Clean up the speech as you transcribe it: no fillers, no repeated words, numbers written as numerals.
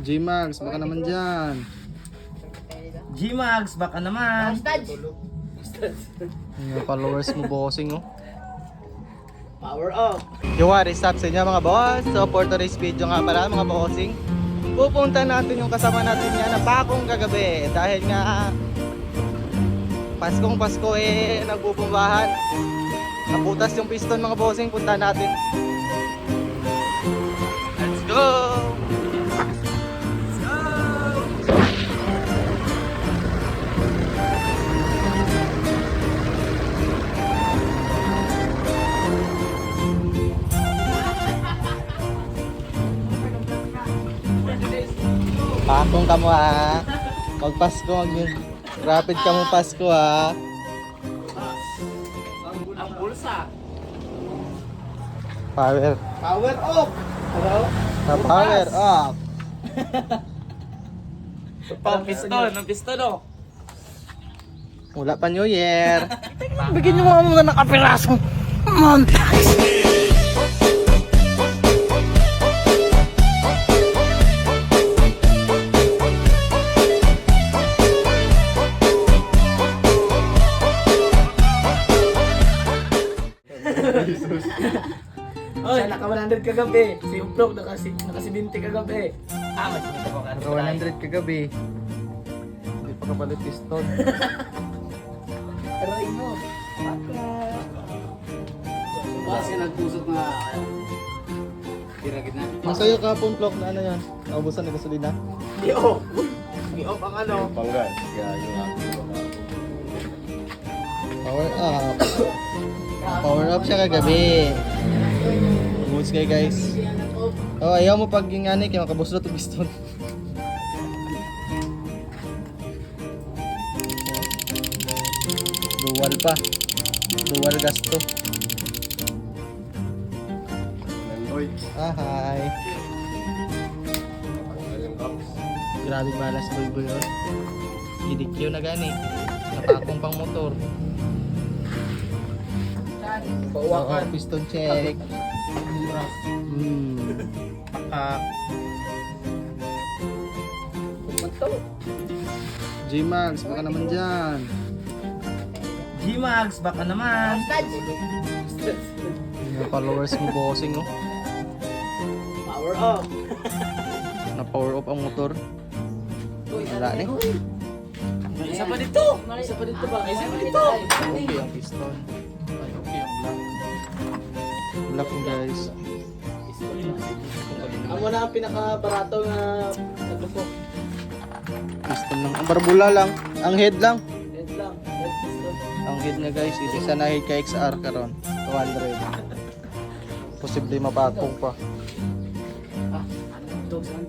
G-Max, baka naman dyan. G-Max, baka naman. Yung followers mo, bossing, oh. Power up. Yo, what is up sa inyo mga boss? So for today's video nga pala mga bossing, pupunta natin yung kasama natin nga na bagong kagabi. Dahil nga Paskong Pasko nagbubumbahan. Naputas yung piston mga bossing, punta natin. Let's go! Pakong ka mo ha. Pag Pasko, rapid ka mo Pasko ha. Ang bulsa. Power. Power up. Hello? Power up. Ang piston oh. Wala pa New Year. Bigyan nyo mga nakapiraso. Montags. Oy, naka 100 kagabi. Si Uplok naka 70 kagabi. Mas dito ko Naka 100 kagabi. Hindi pa kapalit piston. Aray mo. Kasi nagpusot na kiragit na. Masaya kapon Plok na ano yan. Naubusan na gasolina. Di-off. Di-off ang ano. Panggal. Kaya yung Power up. Power up siya kagabi. Goods kayo guys. Oh, ayaw mo pag yung ani kaya makabuslot yung piston. Dual pa. Dual gasto. Landoy. Hi. Grabe balas boy yun. Gidikyo na gani. Napakong pang motor. Oo, piston check. Pakak. G-Max, baka naman dyan. G-Max, baka naman. Yung followers mo bossing, oh. Power up. Na-power up ang motor. Wala na eh. May isa pa dito. May isa pa dito ba? May isa pa dito. Okay ang piston. Ay, okay ang black. Black mo guys. Ang muna ang pinaka-barato na naglupo. Piston lang. Ang barbula lang. Ang head lang. Head lang. Head piston. Ang head niya guys, isa na head ka XR karon. 200. Posible mapatong pa. Ito saan?